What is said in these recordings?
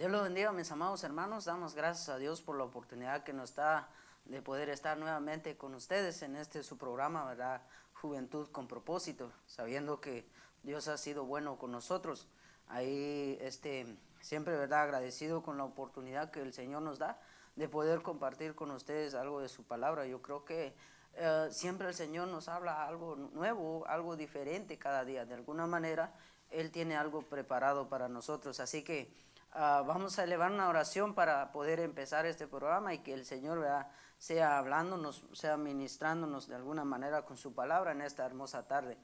Dios los bendiga, mis amados hermanos. Damos gracias a Dios por la oportunidad que nos da de poder estar nuevamente con ustedes en su programa, ¿verdad? Juventud con propósito, sabiendo que Dios ha sido bueno con nosotros. Ahí, siempre, ¿verdad? Agradecido con la oportunidad que el Señor nos da de poder compartir con ustedes algo de su palabra. Yo creo que siempre el Señor nos habla algo nuevo, algo diferente cada día. De alguna manera, Él tiene algo preparado para nosotros. Así que vamos a elevar una oración para poder empezar este programa y que el Señor, ¿verdad?, sea hablándonos, sea ministrándonos de alguna manera con su palabra en esta hermosa tarde.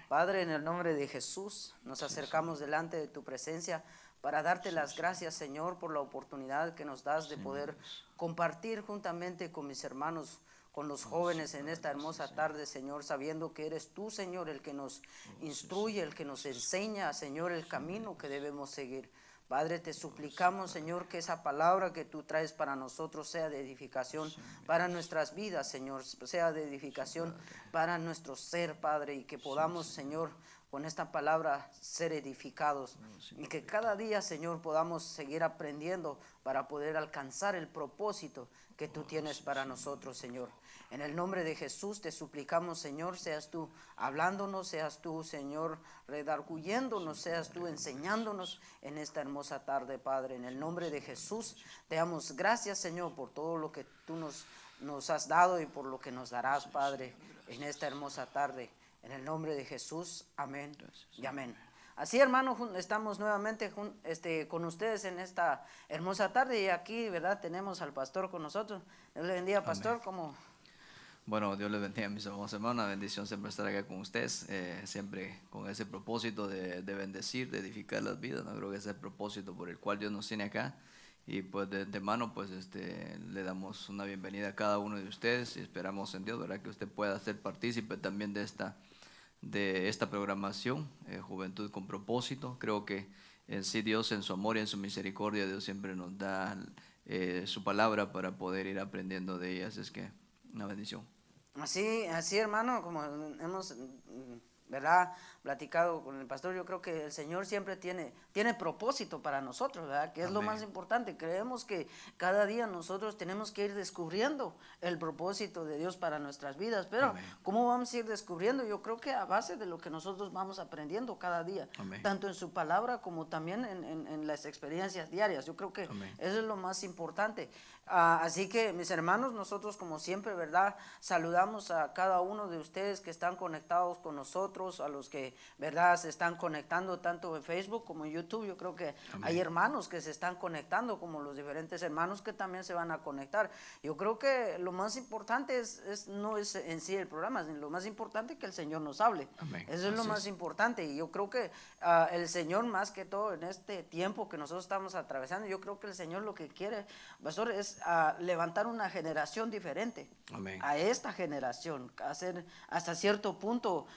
Padre, en el nombre de Jesús, nos acercamos delante de tu presencia para darte las gracias, Señor, por la oportunidad que nos das de poder compartir juntamente con mis hermanos, con los jóvenes en esta hermosa tarde, Señor, sabiendo que eres tú, Señor, el que nos instruye, el que nos enseña, Señor, el camino que debemos seguir. Padre, te suplicamos, Señor, que esa palabra que tú traes para nosotros sea de edificación para nuestras vidas, Señor, sea de edificación para nuestro ser, Padre, y que podamos, Señor, con esta palabra ser edificados y que cada día, Señor, podamos seguir aprendiendo para poder alcanzar el propósito que tú tienes para nosotros, Señor. En el nombre de Jesús te suplicamos, Señor, seas tú hablándonos, seas tú, Señor, redarguyéndonos, seas tú enseñándonos en esta hermosa tarde, Padre. En el nombre de Jesús te damos gracias, Señor, por todo lo que tú nos has dado y por lo que nos darás, Padre, en esta hermosa tarde. En el nombre de Jesús, amén y amén. Así, hermanos, estamos nuevamente con ustedes en esta hermosa tarde y aquí, ¿verdad?, tenemos al pastor con nosotros. Dios le bendiga, pastor. ¿Cómo? Bueno, Dios les bendiga, mis hermanos y hermanas. Bendición siempre estar acá con ustedes, siempre con ese propósito de bendecir, de edificar las vidas. ¿No? Creo que ese es el propósito por el cual Dios nos tiene acá. Y pues de antemano, pues le damos una bienvenida a cada uno de ustedes y esperamos en Dios, ¿verdad?, que usted pueda ser partícipe también de esta programación, Juventud con Propósito. Creo que en sí Dios, en su amor y en su misericordia, Dios siempre nos da su palabra para poder ir aprendiendo de ella. Así es que una bendición. Así, hermano, como hemos, ¿verdad?, platicado con el pastor, yo creo que el Señor siempre tiene propósito para nosotros, ¿verdad?, que es lo más importante. Creemos que cada día nosotros tenemos que ir descubriendo el propósito de Dios para nuestras vidas, pero ¿cómo vamos a ir descubriendo? Yo creo que a base de lo que nosotros vamos aprendiendo cada día, tanto en su palabra como también en las experiencias diarias. Yo creo que eso es lo más importante. Así que, mis hermanos, nosotros como siempre, ¿verdad?, saludamos a cada uno de ustedes que están conectados con nosotros, a los que, ¿verdad?, se están conectando tanto en Facebook como en YouTube. Yo creo que hay hermanos que se están conectando, como los diferentes hermanos que también se van a conectar. Yo creo que lo más importante no es en sí el programa, sino lo más importante es que el Señor nos hable. Eso es lo más importante, y yo creo que el Señor, más que todo en este tiempo que nosotros estamos atravesando, yo creo que el Señor lo que quiere, pastor, es levantar una generación diferente a esta generación, hacer hasta cierto punto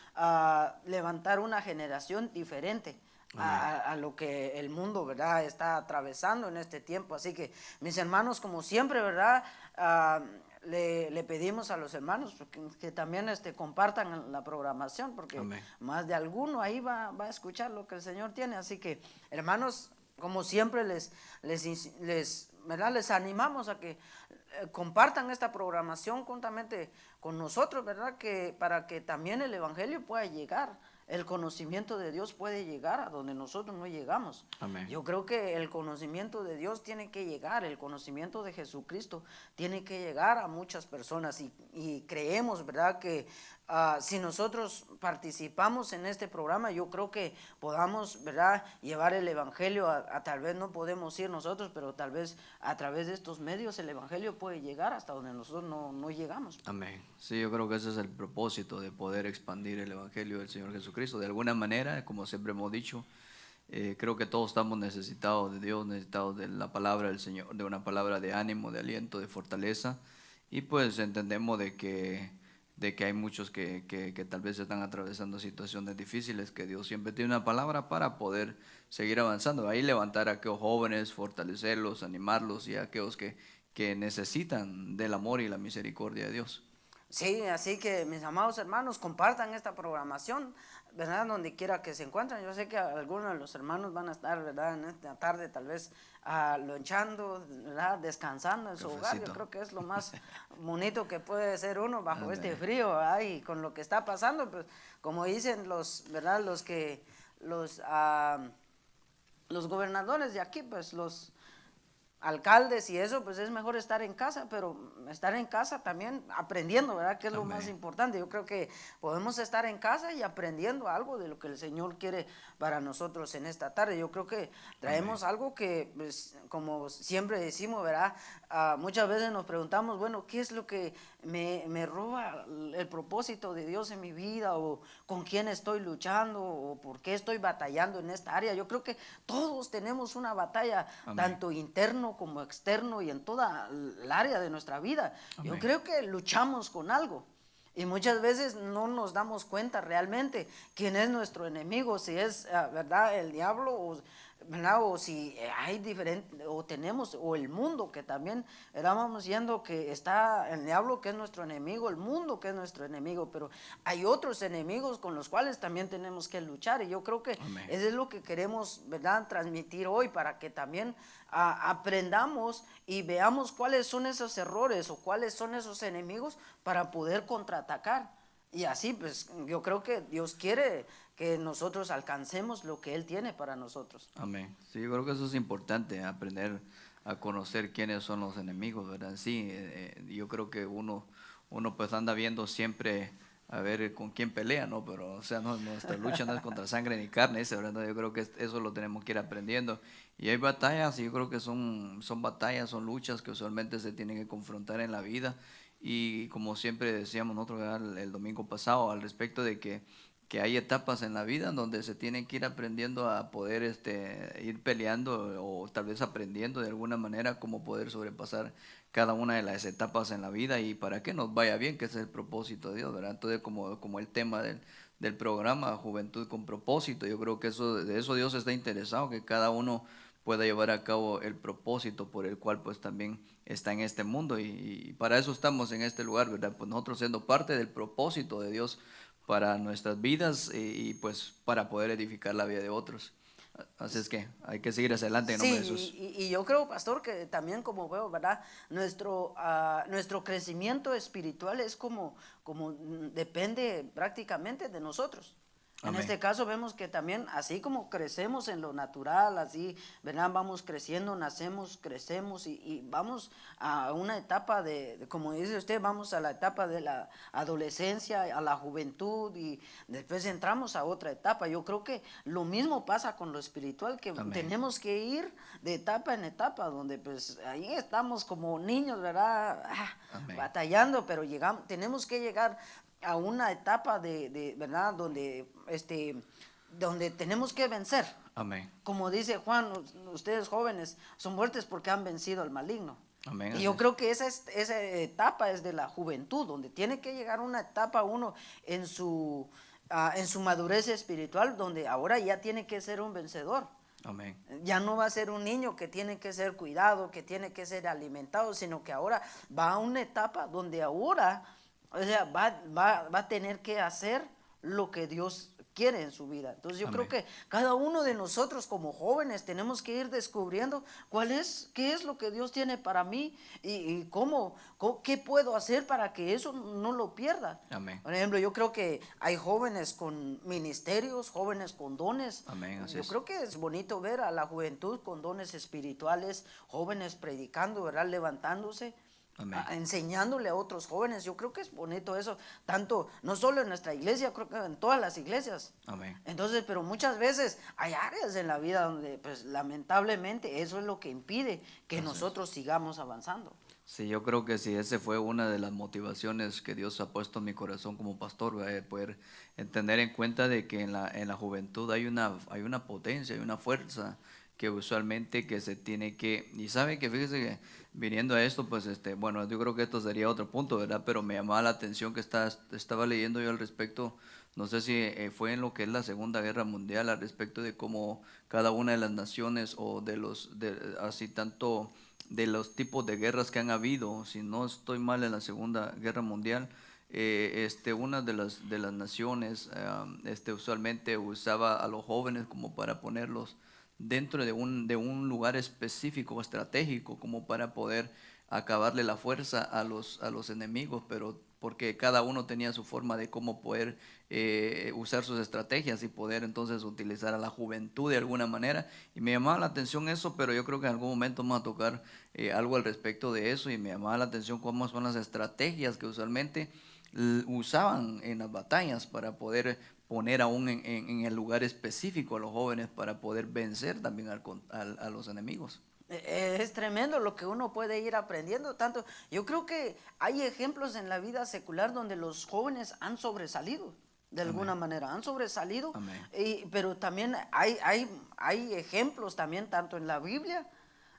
levantar una generación diferente a lo que el mundo, ¿verdad?, está atravesando en este tiempo. Así que, mis hermanos, como siempre, ¿verdad?, le pedimos a los hermanos que también compartan la programación, porque más de alguno ahí va a escuchar lo que el Señor tiene. Así que, hermanos, como siempre ¿verdad?, les animamos a que compartan esta programación juntamente con nosotros, ¿verdad?, que para que también el evangelio pueda llegar, el conocimiento de Dios puede llegar a donde nosotros no llegamos. Yo creo que el conocimiento de Dios tiene que llegar, el conocimiento de Jesucristo tiene que llegar a muchas personas, y creemos, ¿verdad?, que si nosotros participamos en este programa, yo creo que podamos, ¿verdad?, llevar el evangelio tal vez no podemos ir nosotros, pero tal vez a través de estos medios el evangelio puede llegar hasta donde nosotros no llegamos. Amén. Sí, yo creo que ese es el propósito, de poder expandir el evangelio del Señor Jesucristo. De alguna manera, como siempre hemos dicho, creo que todos estamos necesitados de Dios, necesitados de la palabra del Señor, de una palabra de ánimo, de aliento, de fortaleza. Y pues entendemos de que hay muchos que tal vez están atravesando situaciones difíciles, que Dios siempre tiene una palabra para poder seguir avanzando. Ahí levantar a aquellos jóvenes, fortalecerlos, animarlos, y a aquellos que necesitan del amor y la misericordia de Dios. Sí, así que, mis amados hermanos, compartan esta programación. ¿verdad? Donde quiera que se encuentren. Yo sé que algunos de los hermanos van a estar, ¿verdad? En esta tarde tal vez lonchando, ¿verdad? Descansando en su hogar. Yo Cafecito. creo que es lo más bonito que puede ser uno bajo este Ándale. frío, ¿verdad? Y con lo que está pasando, pues como dicen los, ¿verdad? Los gobernadores de aquí, pues los alcaldes y eso, pues es mejor estar en casa, pero estar en casa también aprendiendo, ¿verdad? Que es lo más Amén. importante. Yo creo que podemos estar en casa y aprendiendo algo de lo que el Señor quiere para nosotros en esta tarde. Yo creo que Amén. traemos algo que, pues, como siempre decimos, ¿verdad? Muchas veces nos preguntamos, bueno, ¿qué es lo que me roba el propósito de Dios en mi vida? ¿O con quién estoy luchando? ¿O por qué estoy batallando en esta área? Yo creo que todos tenemos una batalla, Amén. tanto interno como externo y en toda el área de nuestra vida. Yo Amén. creo que luchamos con algo. Y muchas veces no nos damos cuenta realmente quién es nuestro enemigo, si es, ¿verdad?, el diablo o, ¿verdad?, o si hay diferente, o tenemos, o el mundo, que también estábamos viendo que está el diablo que es nuestro enemigo, el mundo que es nuestro enemigo, pero hay otros enemigos con los cuales también tenemos que luchar. Y yo creo que Amén. eso es lo que queremos, ¿verdad?, transmitir hoy, para que también aprendamos y veamos cuáles son esos errores o cuáles son esos enemigos para poder contraatacar. Y así, pues, yo creo que Dios quiere que nosotros alcancemos lo que Él tiene para nosotros. Amén. Sí, yo creo que eso es importante, aprender a conocer quiénes son los enemigos, ¿verdad? Sí, yo creo que uno pues anda viendo siempre a ver con quién pelea, ¿no? Pero, o sea, no, nuestra lucha no es contra sangre ni carne, ¿verdad? Yo creo que eso lo tenemos que ir aprendiendo. Y hay batallas, y yo creo que son batallas, son luchas que usualmente se tienen que confrontar en la vida. Y como siempre decíamos nosotros, ¿verdad?, el domingo pasado, al respecto de que hay etapas en la vida en donde se tienen que ir aprendiendo a poder ir peleando o tal vez aprendiendo de alguna manera cómo poder sobrepasar cada una de las etapas en la vida y para que nos vaya bien, que ese es el propósito de Dios, ¿verdad? Entonces, como el tema del programa Juventud con Propósito, yo creo que de eso Dios está interesado, que cada uno pueda llevar a cabo el propósito por el cual pues también está en este mundo y para eso estamos en este lugar, ¿verdad? Pues nosotros siendo parte del propósito de Dios para nuestras vidas pues para poder edificar la vida de otros. Así es que hay que seguir hacia adelante en nombre de Sí, Jesús. y yo creo, pastor, que también como veo, ¿verdad? Nuestro crecimiento espiritual es depende prácticamente de nosotros. En Amén. este caso vemos que también así como crecemos en lo natural, así, ¿verdad? Vamos creciendo, nacemos, crecemos y vamos a una etapa como dice usted, vamos a la etapa de la adolescencia, a la juventud y después entramos a otra etapa. Yo creo que lo mismo pasa con lo espiritual, que Amén. tenemos que ir de etapa en etapa, donde pues ahí estamos como niños, ¿verdad? Amén. Batallando, pero tenemos que llegar a una etapa ¿verdad? Donde tenemos que vencer. Amén. Como dice Juan, ustedes jóvenes son fuertes porque han vencido al maligno. Amén. Y Así yo es. creo que esa etapa es de la juventud, donde tiene que llegar una etapa uno en su madurez espiritual, donde ahora ya tiene que ser un vencedor. Amén. Ya no va a ser un niño que tiene que ser cuidado, que tiene que ser alimentado, sino que ahora va a una etapa donde ahora, o sea, va a tener que hacer lo que Dios quiere en su vida. Entonces yo creo Amén. que cada uno de nosotros como jóvenes tenemos que ir descubriendo qué es lo que Dios tiene para mí y qué puedo hacer para que eso no lo pierda. Amén. Por ejemplo, yo creo que hay jóvenes con ministerios, jóvenes con dones. Amén. Así Yo es. creo que es bonito ver a la juventud con dones espirituales, jóvenes predicando, ¿verdad? Levantándose, Amén. enseñándole a otros jóvenes. Yo creo que es bonito eso, tanto, no solo en nuestra iglesia, creo que en todas las iglesias. Amén. Entonces, pero muchas veces hay áreas en la vida donde, pues, lamentablemente, eso es lo que impide que Así es. nosotros sigamos avanzando. Sí, yo creo que sí, ese fue una de las motivaciones que Dios ha puesto en mi corazón como pastor, ¿verdad? De poder tener en cuenta de que en la juventud hay una potencia, hay una fuerza que usualmente que se tiene que, y sabe que fíjese que viniendo a esto, pues bueno, yo creo que esto sería otro punto, ¿verdad? Pero me llamaba la atención que estaba leyendo yo al respecto, no sé si fue en lo que es la Segunda Guerra Mundial, al respecto de cómo cada una de las naciones o así tanto de los tipos de guerras que han habido, si no estoy mal en la Segunda Guerra Mundial, una de las naciones usualmente usaba a los jóvenes como para ponerlos dentro de un lugar específico o estratégico como para poder acabarle la fuerza a los enemigos, pero porque cada uno tenía su forma de cómo poder usar sus estrategias y poder entonces utilizar a la juventud de alguna manera. Y me llamaba la atención eso, pero yo creo que en algún momento vamos a tocar algo al respecto de eso, y me llamaba la atención cómo son las estrategias que usualmente usaban en las batallas para poder poner aún en el lugar específico a los jóvenes para poder vencer también a los enemigos. Es tremendo lo que uno puede ir aprendiendo, tanto yo creo que hay ejemplos en la vida secular donde los jóvenes han sobresalido, de alguna Amén. manera, han sobresalido, Amén. pero también hay ejemplos también tanto en la Biblia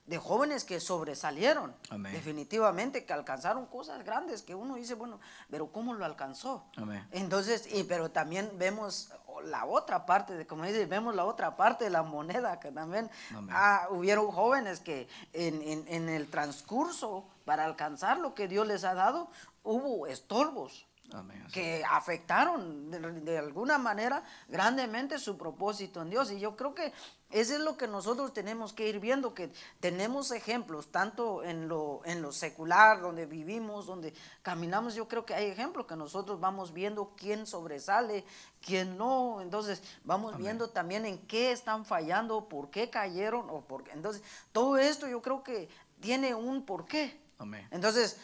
de jóvenes que sobresalieron, Amén. definitivamente, que alcanzaron cosas grandes que uno dice, bueno, pero ¿cómo lo alcanzó? Amén. Entonces, pero también vemos la otra parte, como dice, vemos la otra parte de la moneda, que también Amén. hubieron jóvenes que en el transcurso, para alcanzar lo que Dios les ha dado, hubo estorbos. Amén. Que afectaron de alguna manera grandemente su propósito en Dios. Y yo creo que eso es lo que nosotros tenemos que ir viendo, que tenemos ejemplos tanto en lo secular, donde vivimos, donde caminamos. Yo creo que hay ejemplos que nosotros vamos viendo quién sobresale, quién no. Entonces vamos Amén. viendo también en qué están fallando, por qué cayeron, o por qué. Entonces todo esto yo creo que tiene un porqué. Amén. Entonces,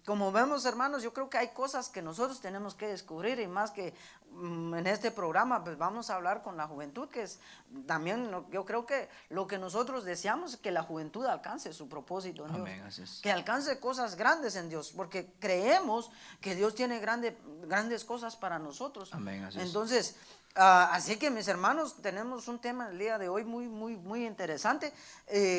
como vemos, hermanos, yo creo que hay cosas que nosotros tenemos que descubrir, y más que en este programa pues vamos a hablar con la juventud, que es también yo creo que lo que nosotros deseamos es que la juventud alcance su propósito en Amén. Dios, Así es. que alcance cosas grandes en Dios, porque creemos que Dios tiene grandes cosas para nosotros. Amén. Así es. Entonces, así que mis hermanos, tenemos un tema el día de hoy muy, muy, muy interesante.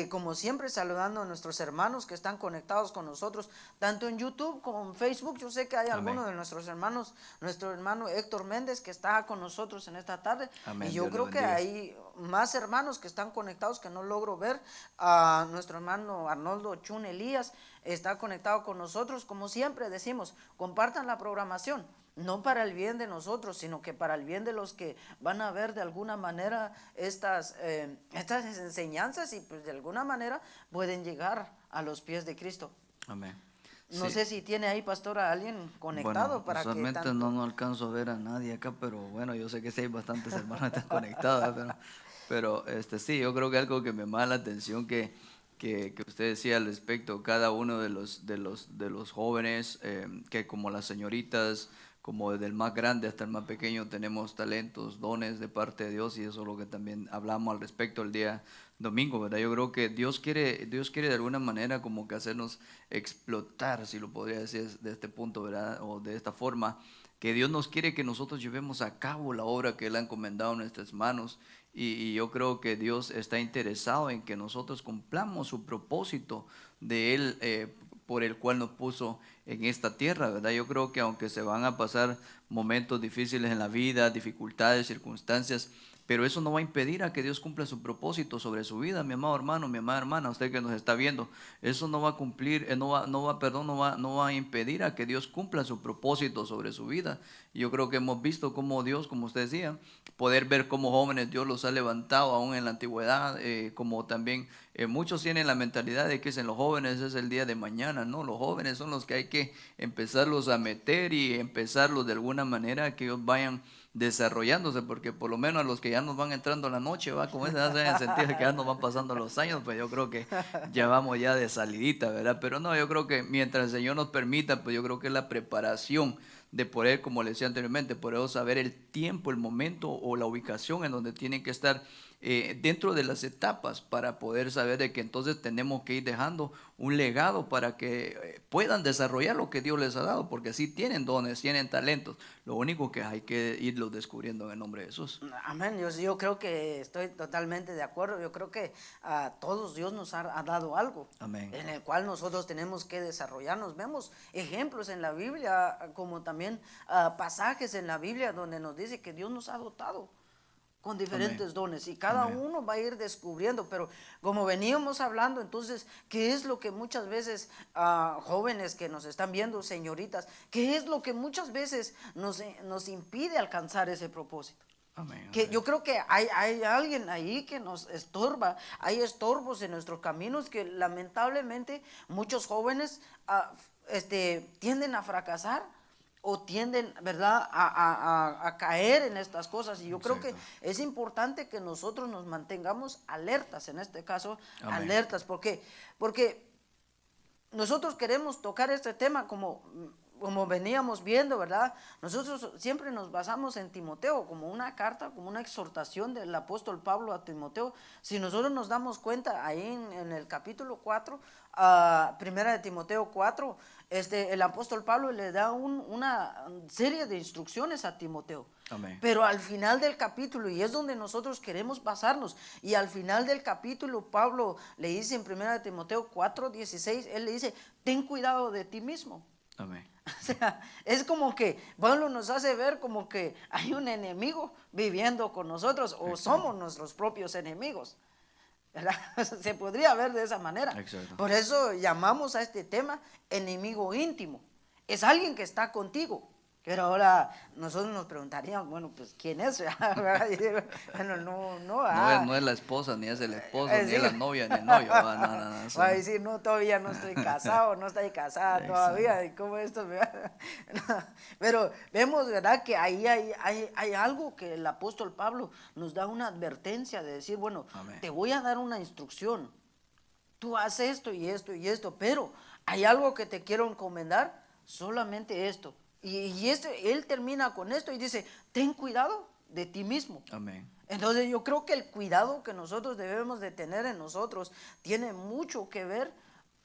Como siempre, saludando a nuestros hermanos que están conectados con nosotros, tanto en YouTube como en Facebook. Yo sé que hay Amén. algunos de nuestros hermanos, nuestro hermano Héctor Méndez, que está con nosotros en esta tarde. Amén. Y yo Dios le creo que bendiga. hay más hermanos que están conectados que no logro ver. A nuestro hermano Arnoldo Chun Elías está conectado con nosotros. Como siempre decimos, compartan la programación. No para el bien de nosotros, sino que para el bien de los que van a ver de alguna manera estas enseñanzas, y pues de alguna manera pueden llegar a los pies de Cristo. Amén. No Sí. sé si tiene ahí, pastor, a alguien conectado Bueno, para que usualmente tanto... no alcanzo a ver a nadie acá, pero bueno, yo sé que sí hay bastantes hermanos que están conectados, pero sí, yo creo que algo que me llama la atención que usted decía al respecto, cada uno de los jóvenes, que como las señoritas, como desde el más grande hasta el más pequeño, tenemos talentos, dones de parte de Dios, y eso es lo que también hablamos al respecto el día domingo, ¿verdad? Yo creo que Dios quiere de alguna manera como que hacernos explotar, si lo podría decir de este punto, ¿verdad? O de esta forma, que Dios nos quiere que nosotros llevemos a cabo la obra que Él ha encomendado en nuestras manos, y yo creo que Dios está interesado en que nosotros cumplamos su propósito de Él, por el cual nos puso en esta tierra, ¿verdad? Yo creo que aunque se van a pasar momentos difíciles en la vida, dificultades, circunstancias, pero eso no va a impedir a que Dios cumpla su propósito sobre su vida, mi amado hermano, mi amada hermana, usted que nos está viendo. Eso no va a cumplir, no va a impedir a que Dios cumpla su propósito sobre su vida. Yo creo que hemos visto cómo Dios, como usted decía, poder ver cómo jóvenes Dios los ha levantado aún en la antigüedad, como también muchos tienen la mentalidad de que en los jóvenes es el día de mañana. No, los jóvenes son los que hay que empezarlos a meter y empezarlos de alguna manera que ellos vayan desarrollándose, porque por lo menos a los que ya nos van entrando la noche, va, como es, en el sentido de que ya nos van pasando los años, pues yo creo que ya vamos ya de salidita, ¿verdad? Pero no, yo creo que mientras el Señor nos permita, pues yo creo que la preparación de poder, como le decía anteriormente, poder saber el tiempo, el momento o la ubicación en donde tienen que estar dentro de las etapas, para poder saber de que entonces tenemos que ir dejando un legado para que puedan desarrollar lo que Dios les ha dado, porque sí tienen dones, tienen talentos. Lo único que hay que irlos descubriendo en el nombre de Jesús. Amén. Yo creo que estoy totalmente de acuerdo. Yo creo que a todos Dios nos ha dado algo. Amén. En el cual nosotros tenemos que desarrollarnos. Vemos ejemplos en la Biblia, como también pasajes en la Biblia donde nos dice que Dios nos ha dotado. con diferentes Amén. dones y cada Amén. uno va a ir descubriendo, pero como veníamos hablando, entonces, ¿qué es lo que muchas veces jóvenes que nos están viendo, señoritas, qué es lo que muchas veces nos impide alcanzar ese propósito? Amén. Que Amén. yo creo que hay alguien ahí que nos estorba, hay estorbos en nuestros caminos que lamentablemente muchos jóvenes tienden a fracasar o tienden, ¿verdad?, a caer en estas cosas. Y yo creo que Exacto. es importante que nosotros nos mantengamos alertas, en este caso, Amén. alertas, porque nosotros queremos tocar este tema como veníamos viendo, ¿verdad? Nosotros siempre nos basamos en Timoteo como una carta, como una exhortación del apóstol Pablo a Timoteo. Si nosotros nos damos cuenta ahí en el capítulo 4, primera de Timoteo 4, el apóstol Pablo le da una serie de instrucciones a Timoteo. Amén. Pero al final del capítulo, y es donde nosotros queremos basarnos, y al final del capítulo Pablo le dice en 1 Timoteo 4:16, él le dice, ten cuidado de ti mismo. Amén. O sea, es como que Pablo nos hace ver como que hay un enemigo viviendo con nosotros o Exacto. somos nuestros propios enemigos, ¿verdad? Se podría ver de esa manera. Exacto. Por eso llamamos a este tema enemigo íntimo. Es alguien que está contigo. Pero ahora nosotros nos preguntaríamos, bueno, pues ¿quién es? Bueno, no, No es la esposa, ni es el esposo, ni es la sí. novia, ni el novio. No, no, no, Va a decir, no, todavía no estoy casado, no estoy casada Exacto. todavía, ¿y cómo esto me va? Pero vemos, ¿verdad?, que ahí hay algo que el apóstol Pablo nos da una advertencia de decir, bueno, Amén. te voy a dar una instrucción, tú haces esto y esto y esto, pero hay algo que te quiero encomendar, solamente esto. Y él termina con esto y dice, ten cuidado de ti mismo. Amén. Entonces yo creo que el cuidado que nosotros debemos de tener en nosotros tiene mucho que ver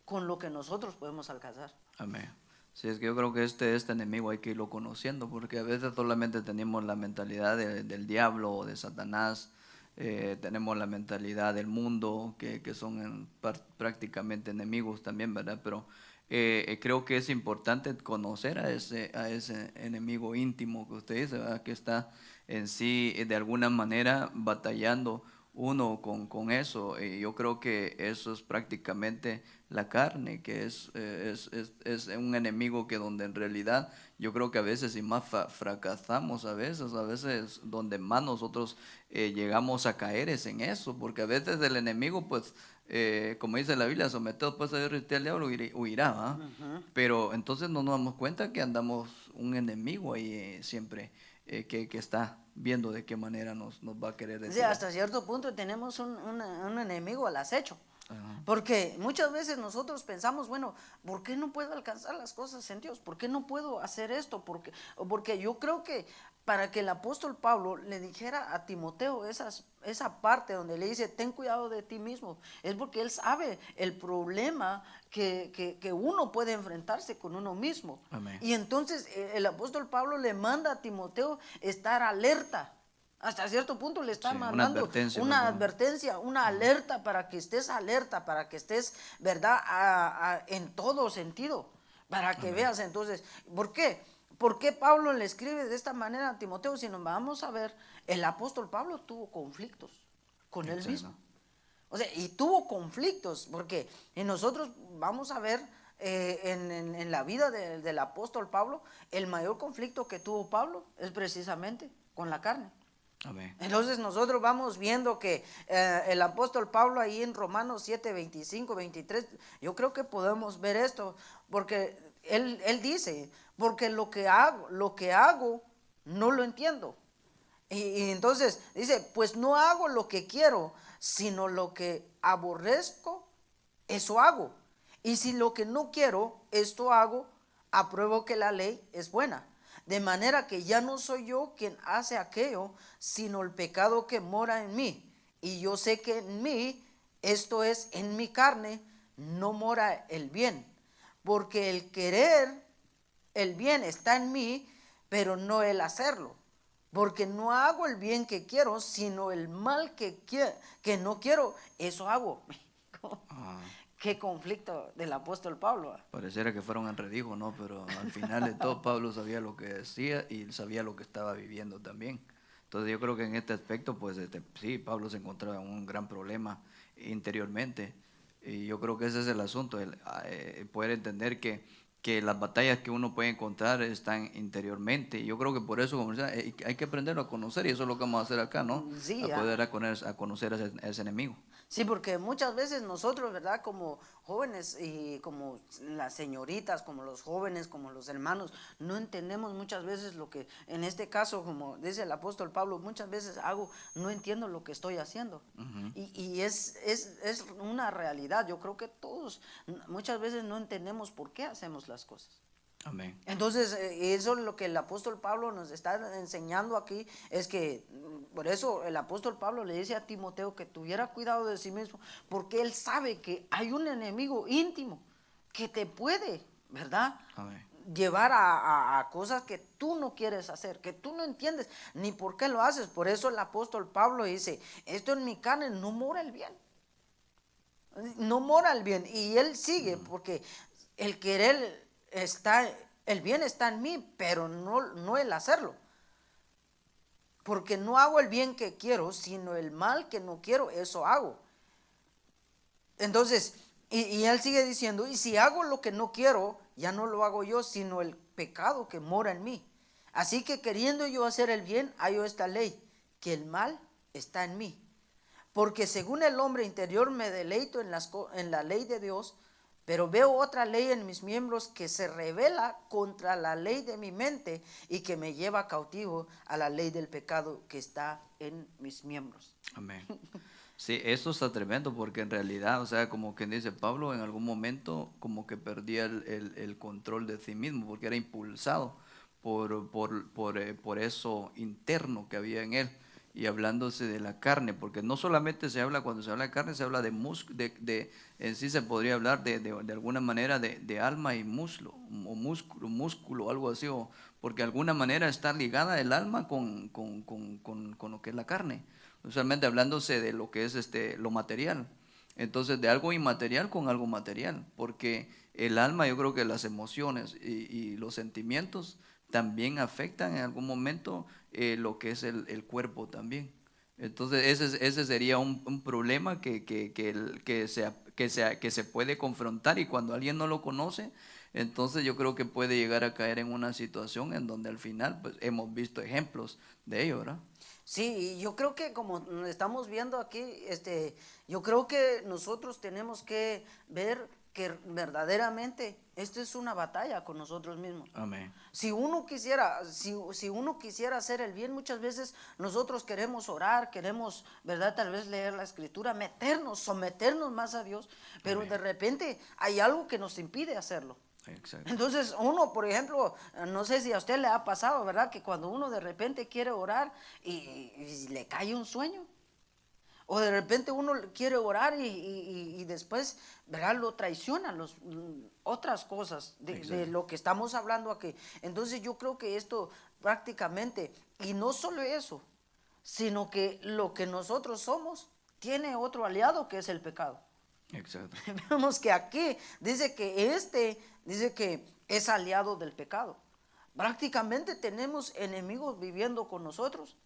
con lo que nosotros podemos alcanzar. Amén. Sí, es que yo creo que este enemigo hay que irlo conociendo, porque a veces solamente tenemos la mentalidad del diablo o de Satanás, tenemos la mentalidad del mundo, que son prácticamente enemigos también, ¿verdad? Pero creo que es importante conocer a ese enemigo íntimo que usted dice, ¿verdad? Que está en sí de alguna manera batallando uno con eso. Yo creo que eso es prácticamente la carne, que es un enemigo que donde en realidad yo creo que a veces y más fracasamos a veces donde más nosotros llegamos a caer es en eso, porque a veces el enemigo pues como dice la Biblia, someteos pues a Dios, resistid al diablo, huirá, ¿va? Pero entonces no nos damos cuenta que andamos un enemigo ahí siempre que está viendo de qué manera nos va a querer Sí, retirar. hasta cierto punto tenemos un enemigo al acecho. Ajá. Porque muchas veces nosotros pensamos, bueno, ¿por qué no puedo alcanzar las cosas en Dios? ¿Por qué no puedo hacer esto? Porque yo creo que para que el apóstol Pablo le dijera a Timoteo esa parte donde le dice, ten cuidado de ti mismo, es porque él sabe el problema que uno puede enfrentarse con uno mismo. Amén. Y entonces el apóstol Pablo le manda a Timoteo estar alerta. Hasta cierto punto le está Sí, una mandando advertencia, una perdón. advertencia, una alerta para que estés alerta, para que estés, ¿verdad?, en todo sentido, para que Amén. veas. Entonces, ¿por qué? ¿Por qué Pablo le escribe de esta manera a Timoteo? Si nos vamos a ver, el apóstol Pablo tuvo conflictos con él Exacto. mismo. O sea, y tuvo conflictos, porque nosotros vamos a ver en la vida del apóstol Pablo, el mayor conflicto que tuvo Pablo es precisamente con la carne. Amén. Entonces nosotros vamos viendo que el apóstol Pablo ahí en Romanos 7, 25, 23, yo creo que podemos ver esto, porque él dice, porque lo que hago no lo entiendo. Y entonces dice, pues no hago lo que quiero, sino lo que aborrezco, eso hago. Y si lo que no quiero, esto hago, apruebo que la ley es buena. De manera que ya no soy yo quien hace aquello, sino el pecado que mora en mí. Y yo sé que en mí, esto es, en mi carne, no mora el bien. Porque el querer el bien está en mí, pero no el hacerlo. Porque no hago el bien que quiero, sino el mal que no quiero, eso hago. Ah, Qué conflicto del apóstol Pablo. pareciera que fuera un enredijo, ¿no? Pero al final de todo Pablo sabía lo que decía y sabía lo que estaba viviendo también. Entonces yo creo que en este aspecto, pues sí, Pablo se encontraba en un gran problema interiormente. Y yo creo que ese es el asunto, poder entender que las batallas que uno puede encontrar están interiormente. Y yo creo que por eso, como decía, hay que aprenderlo a conocer, y eso es lo que vamos a hacer acá, ¿no? A Sí, poder a conocer a ese enemigo. sí, porque muchas veces nosotros, ¿verdad? Como jóvenes y como las señoritas, como los jóvenes, como los hermanos, no entendemos muchas veces lo que, en este caso, como dice el apóstol Pablo, muchas veces no entiendo lo que estoy haciendo. Y es una realidad. Yo creo que todos muchas veces no entendemos por qué hacemos las cosas. Amén. Entonces, eso es lo que el apóstol Pablo nos está enseñando aquí, es que por eso el apóstol Pablo le dice a Timoteo que tuviera cuidado de sí mismo, porque él sabe que hay un enemigo íntimo que te puede, ¿verdad? Amén. Llevar a cosas que tú no quieres hacer, que tú no entiendes ni por qué lo haces. Por eso el apóstol Pablo dice, esto en mi carne no mora el bien. No mora el bien. Y él sigue porque el querer está, el bien está en mí, pero no el hacerlo. Porque no hago el bien que quiero, sino el mal que no quiero, eso hago. Entonces, y él sigue diciendo, y si hago lo que no quiero, ya no lo hago yo, sino el pecado que mora en mí. Así que queriendo yo hacer el bien, hallo esta ley, que el mal está en mí. Porque según el hombre interior me deleito en la ley de Dios, pero veo otra ley en mis miembros que se revela contra la ley de mi mente y que me lleva cautivo a la ley del pecado que está en mis miembros. Amén. Sí, eso está tremendo porque en realidad, o sea, como quien dice Pablo, en algún momento como que perdía el control de sí mismo porque era impulsado por eso interno que había en él. Y hablándose de la carne, porque no solamente se habla, cuando se habla de carne, se habla en sí se podría hablar de alguna manera de alma y muslo, o músculo, algo así, porque de alguna manera está ligada el alma con lo que es la carne, usualmente hablándose de lo que es lo material. Entonces, de algo inmaterial con algo material, porque el alma, yo creo que las emociones y los sentimientos también afectan en algún momento lo que es el cuerpo también. Entonces, ese sería un problema que se puede confrontar, y cuando alguien no lo conoce, entonces yo creo que puede llegar a caer en una situación en donde al final pues hemos visto ejemplos de ello, ¿verdad? Sí, y yo creo que como estamos viendo aquí, yo creo que nosotros tenemos que ver que verdaderamente esto es una batalla con nosotros mismos. Amén. Si uno quisiera hacer el bien, muchas veces nosotros queremos orar, queremos, ¿verdad? Tal vez leer la escritura, someternos más a Dios, pero Amén. de repente hay algo que nos impide hacerlo. Exacto. Entonces uno, por ejemplo, no sé si a usted le ha pasado, ¿verdad? Que cuando uno de repente quiere orar y le cae un sueño. O de repente uno quiere orar y después, ¿verdad? Lo traicionan otras cosas de lo que estamos hablando aquí. Entonces yo creo que esto prácticamente, y no solo eso, sino que lo que nosotros somos tiene otro aliado que es el pecado. Exacto. Vemos que aquí dice que es aliado del pecado. Prácticamente tenemos enemigos viviendo con nosotros.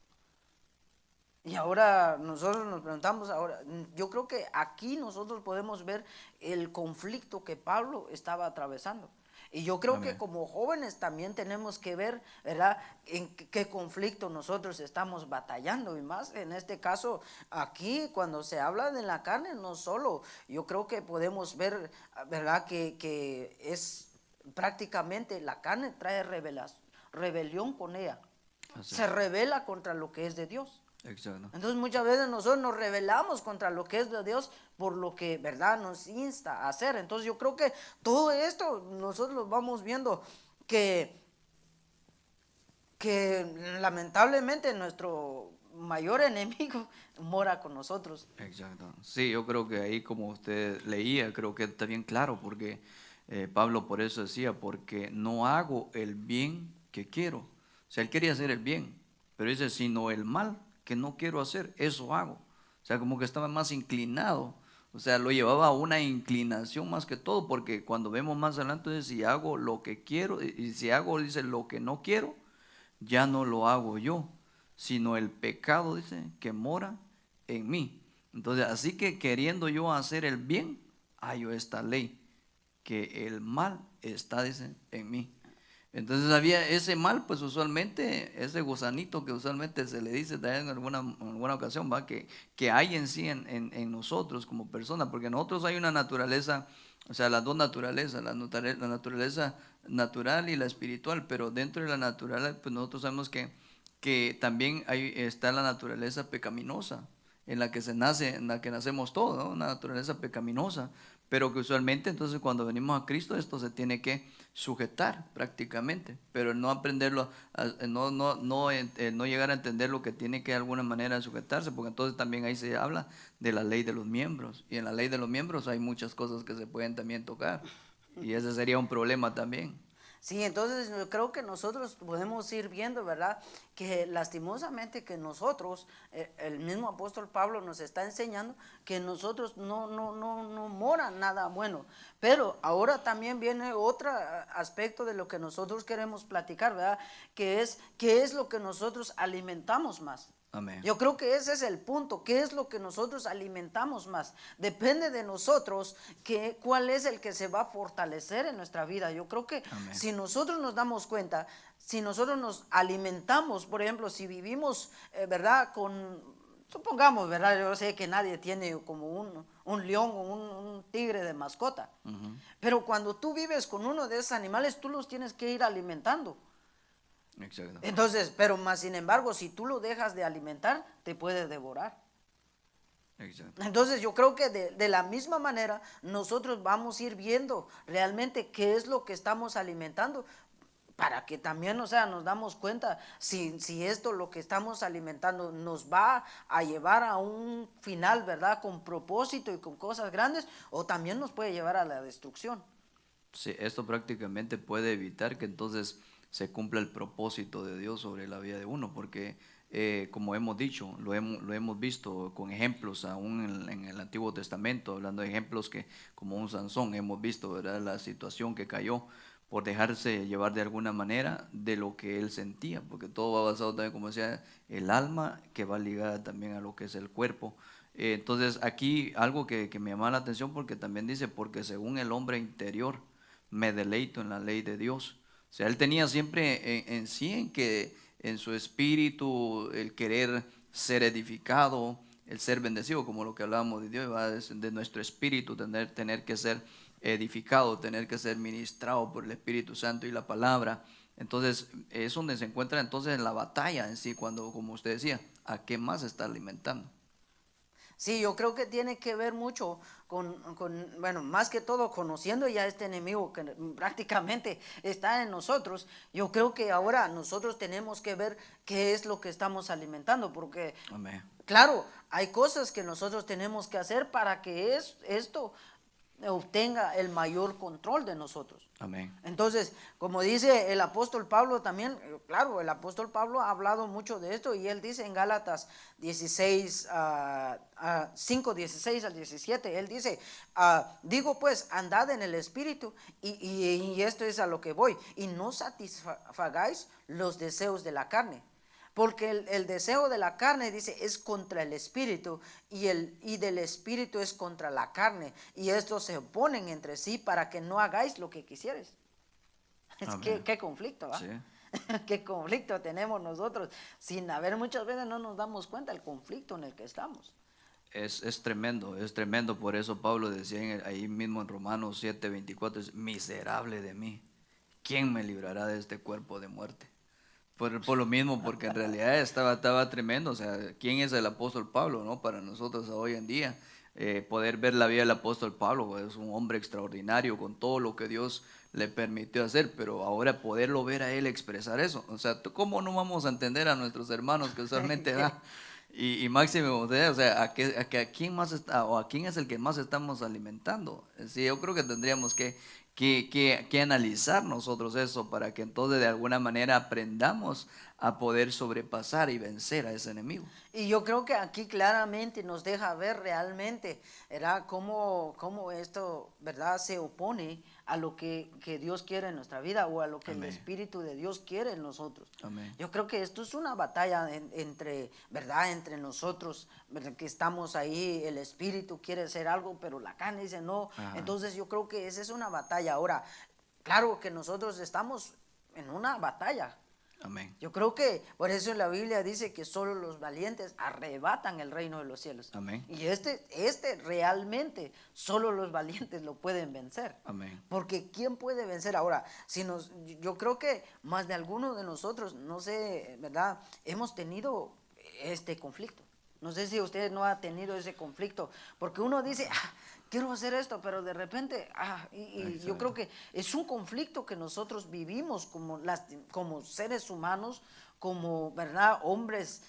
Y ahora nosotros nos preguntamos, yo creo que aquí nosotros podemos ver el conflicto que Pablo estaba atravesando. Y yo creo que Amén. como jóvenes también tenemos que ver, ¿verdad?, en qué conflicto nosotros estamos batallando. Y más en este caso, aquí cuando se habla de la carne, no solo, yo creo que podemos ver, ¿verdad?, que es prácticamente la carne trae rebelión con ella. Así Se es. rebela contra lo que es de Dios. Exacto. Entonces muchas veces nosotros nos rebelamos contra lo que es de Dios por lo que, ¿verdad?, nos insta a hacer. Entonces yo creo que todo esto nosotros lo vamos viendo que lamentablemente nuestro mayor enemigo mora con nosotros. Exacto. Sí, yo creo que ahí como usted leía, creo que está bien claro, porque Pablo por eso decía, porque no hago el bien que quiero. O sea, él quería hacer el bien, pero dice, sino el mal que no quiero hacer, eso hago. O sea, como que estaba más inclinado. O sea, lo llevaba a una inclinación más que todo, porque cuando vemos más adelante, dice, si hago lo que quiero, y si hago, dice, lo que no quiero, ya no lo hago yo, sino el pecado, dice, que mora en mí. Entonces, así que queriendo yo hacer el bien, hallo esta ley, que el mal está, dice, en mí. Entonces había ese mal, pues usualmente, ese gusanito que usualmente se le dice también en alguna ocasión, ¿va? Que hay en sí en nosotros como personas, porque en nosotros hay una naturaleza, o sea, las dos naturalezas, la naturaleza natural y la espiritual, pero dentro de la natural, pues nosotros sabemos que también está la naturaleza pecaminosa, en la que se nace, en la que nacemos todos, ¿no? Una naturaleza pecaminosa, pero que usualmente entonces cuando venimos a Cristo esto se tiene que sujetar prácticamente, pero no aprenderlo, no llegar a entender lo que tiene que de alguna manera sujetarse, porque entonces también ahí se habla de la ley de los miembros, y en la ley de los miembros hay muchas cosas que se pueden también tocar, y ese sería un problema también. Sí, entonces yo creo que nosotros podemos ir viendo, ¿verdad? Que lastimosamente que nosotros, el mismo apóstol Pablo nos está enseñando que nosotros no mora nada bueno. Pero ahora también viene otro aspecto de lo que nosotros queremos platicar, ¿verdad? Que es qué es lo que nosotros alimentamos más. Amén. Yo creo que ese es el punto. ¿Qué es lo que nosotros alimentamos más? Depende de nosotros cuál es el que se va a fortalecer en nuestra vida. Yo creo que Amén. si nosotros nos damos cuenta, si nosotros nos alimentamos, por ejemplo, si vivimos, ¿verdad? Supongamos, ¿verdad? Yo sé que nadie tiene como un león o un tigre de mascota. Pero cuando tú vives con uno de esos animales, tú los tienes que ir alimentando. Exacto. Entonces, pero más sin embargo, si tú lo dejas de alimentar, te puede devorar. Exacto. Entonces yo creo que de la misma manera nosotros vamos a ir viendo realmente qué es lo que estamos alimentando para que también, o sea, nos damos cuenta si esto lo que estamos alimentando nos va a llevar a un final, ¿verdad? Con propósito y con cosas grandes, o también nos puede llevar a la destrucción. Sí, esto prácticamente puede evitar que entonces se cumpla el propósito de Dios sobre la vida de uno, porque como hemos dicho, lo hemos visto con ejemplos aún en el Antiguo Testamento, hablando de ejemplos que como un Sansón hemos visto, ¿verdad? La situación que cayó por dejarse llevar de alguna manera de lo que él sentía, porque todo va basado también, como decía, el alma que va ligada también a lo que es el cuerpo. Entonces aquí algo que me llama la atención porque también dice, porque según el hombre interior, me deleito en la ley de Dios. O sea, él tenía siempre en sí, en su espíritu, el querer ser edificado, el ser bendecido, como lo que hablábamos de Dios, ¿va? De nuestro espíritu, tener que ser edificado, tener que ser ministrado por el Espíritu Santo y la palabra. Entonces, es donde se encuentra entonces la batalla en sí, cuando, como usted decía, ¿a qué más está alimentando? Sí, yo creo que tiene que ver mucho bueno, más que todo conociendo ya este enemigo que prácticamente está en nosotros. Yo creo que ahora nosotros tenemos que ver qué es lo que estamos alimentando, porque Amén. claro, hay cosas que nosotros tenemos que hacer para que esto obtenga el mayor control de nosotros. Amén. Entonces, como dice el apóstol Pablo también, claro, el apóstol Pablo ha hablado mucho de esto y él dice en Gálatas 16, 5, 16 al 17, él dice, digo pues, andad en el Espíritu y esto es a lo que voy, y no satisfagáis los deseos de la carne. Porque el deseo de la carne, dice, es contra el espíritu y del espíritu es contra la carne. Y estos se oponen entre sí para que no hagáis lo que quisieres. ¿Qué conflicto, ¿va? Sí. ¿Qué conflicto tenemos nosotros? Sin haber, muchas veces no nos damos cuenta del conflicto en el que estamos. Es tremendo. Por eso Pablo decía ahí mismo en Romanos 7:24, es miserable de mí. ¿Quién me librará de este cuerpo de muerte? Por lo mismo, porque en realidad estaba tremendo. O sea, ¿quién es el apóstol Pablo, no? Para nosotros hoy en día, poder ver la vida del apóstol Pablo, es un hombre extraordinario con todo lo que Dios le permitió hacer, pero ahora poderlo ver a él expresar eso. O sea, ¿cómo no vamos a entender a nuestros hermanos que usualmente da? Y máximo, o sea, a quién más está, o a quién es el que más estamos alimentando. Sí, yo creo que tendríamos que analizar nosotros eso para que entonces de alguna manera aprendamos a poder sobrepasar y vencer a ese enemigo. Y yo creo que aquí claramente nos deja ver realmente, ¿verdad? Cómo esto, ¿verdad? Se opone a lo que Dios quiere en nuestra vida o a lo que Amén. el Espíritu de Dios quiere en nosotros. Amén. Yo creo que esto es una batalla entre, ¿verdad? Entre nosotros, ¿verdad? Que estamos ahí, el Espíritu quiere hacer algo, pero la carne dice no. Ajá. Entonces yo creo que esa es una batalla. Ahora, claro que nosotros estamos en una batalla. Amén. Yo creo que por eso la Biblia dice que solo los valientes arrebatan el reino de los cielos. Amén. Y este realmente solo los valientes lo pueden vencer. Amén. Porque ¿quién puede vencer ahora? Yo creo que más de alguno de nosotros, no sé, ¿verdad? Hemos tenido este conflicto. No sé si usted no ha tenido ese conflicto, porque uno dice, quiero hacer esto, pero de repente, y yo creo que es un conflicto que nosotros vivimos como seres humanos, como, ¿verdad? Hombres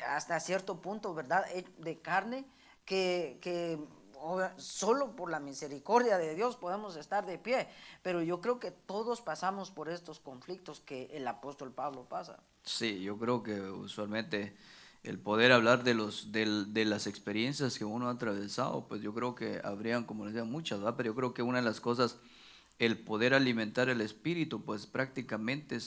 hasta cierto punto, ¿verdad? De carne, que solo por la misericordia de Dios podemos estar de pie, pero yo creo que todos pasamos por estos conflictos que el apóstol Pablo pasa. Sí, yo creo que usualmente el poder hablar de las experiencias que uno ha atravesado, pues yo creo que habrían, como les decía, muchas, ¿verdad? Pero yo creo que una de las cosas, el poder alimentar el espíritu, pues prácticamente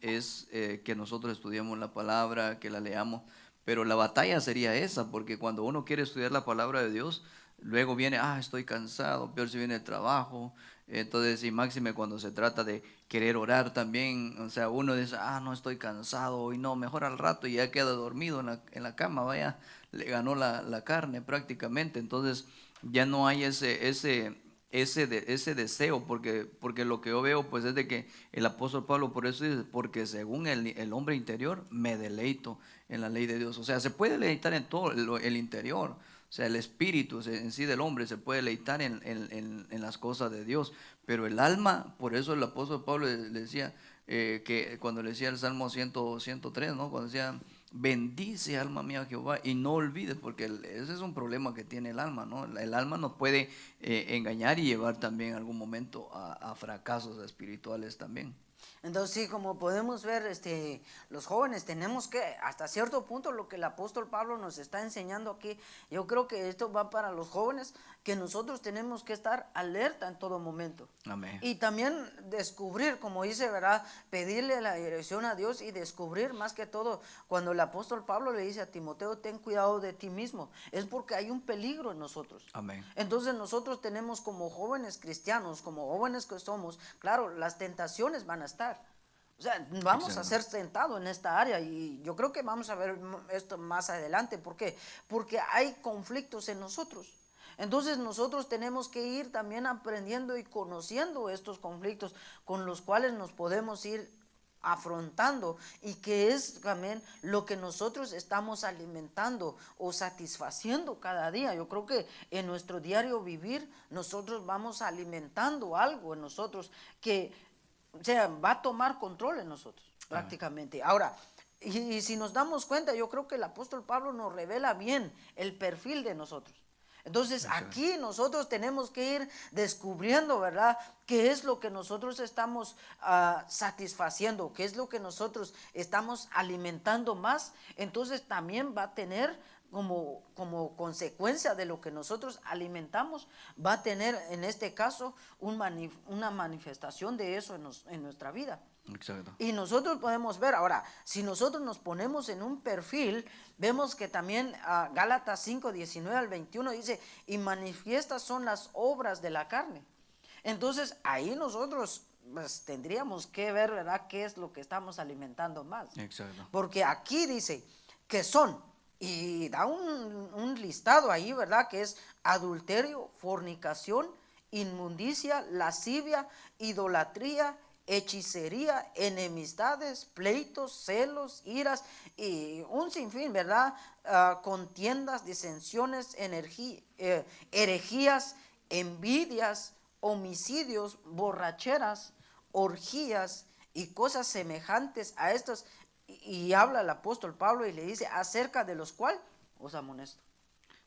que nosotros estudiemos la palabra, que la leamos, pero la batalla sería esa, porque cuando uno quiere estudiar la palabra de Dios, luego viene, estoy cansado, peor si viene el trabajo. Entonces, y máxime cuando se trata de querer orar también, o sea, uno dice, no, estoy cansado, y no, mejor al rato, y ya queda dormido en la cama, vaya, le ganó la carne prácticamente. Entonces, ya no hay ese deseo, porque lo que yo veo, pues, es de que el apóstol Pablo por eso dice, porque según el hombre interior, me deleito en la ley de Dios. O sea, se puede deleitar en todo el interior. O sea, el espíritu en sí del hombre se puede deleitar en las cosas de Dios, pero el alma, por eso el apóstol Pablo le decía, que cuando le decía el Salmo 103, ¿no? Cuando decía, bendice alma mía Jehová y no olvides, porque ese es un problema que tiene el alma, ¿no? El alma nos puede engañar y llevar también en algún momento a fracasos espirituales también. Entonces sí, como podemos ver, los jóvenes tenemos que, hasta cierto punto, lo que el apóstol Pablo nos está enseñando aquí, yo creo que esto va para los jóvenes, que nosotros tenemos que estar alerta en todo momento. Amén. Y también descubrir, como dice, ¿verdad? Pedirle la dirección a Dios y descubrir más que todo, cuando el apóstol Pablo le dice a Timoteo, ten cuidado de ti mismo, es porque hay un peligro en nosotros. Amén. Entonces nosotros tenemos como jóvenes cristianos, como jóvenes que somos, claro, las tentaciones van a estar. O sea, vamos Exacto. a ser tentados en esta área y yo creo que vamos a ver esto más adelante. ¿Por qué? Porque hay conflictos en nosotros. Entonces nosotros tenemos que ir también aprendiendo y conociendo estos conflictos con los cuales nos podemos ir afrontando y que es también lo que nosotros estamos alimentando o satisfaciendo cada día. Yo creo que en nuestro diario vivir nosotros vamos alimentando algo en nosotros que, o sea, va a tomar control en nosotros prácticamente. Ahora, y si nos damos cuenta, yo creo que el apóstol Pablo nos revela bien el perfil de nosotros. Entonces aquí nosotros tenemos que ir descubriendo, ¿verdad? ¿Qué es lo que nosotros estamos satisfaciendo? ¿Qué es lo que nosotros estamos alimentando más? Entonces también va a tener como consecuencia de lo que nosotros alimentamos, va a tener en este caso una manifestación de eso en nuestra vida. Exacto. Y nosotros podemos ver, ahora, si nosotros nos ponemos en un perfil, vemos que también Gálatas 5, 19 al 21 dice, y manifiestas son las obras de la carne. Entonces, ahí nosotros pues, tendríamos que ver, ¿verdad?, qué es lo que estamos alimentando más. Exacto. Porque aquí dice que son, y da un listado ahí, ¿verdad?, que es adulterio, fornicación, inmundicia, lascivia, idolatría, hechicería, enemistades, pleitos, celos, iras y un sinfín, ¿verdad? Contiendas, disensiones, herejías, envidias, homicidios, borracheras, orgías y cosas semejantes a estos. Y habla el apóstol Pablo y le dice, acerca de los cuales os amonesto.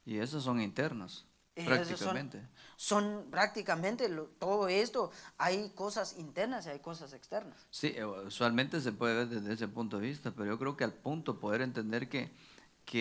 Y esos son internos, prácticamente. Son prácticamente todo esto, hay cosas internas y hay cosas externas. Sí, usualmente se puede ver desde ese punto de vista, pero yo creo que al punto poder entender que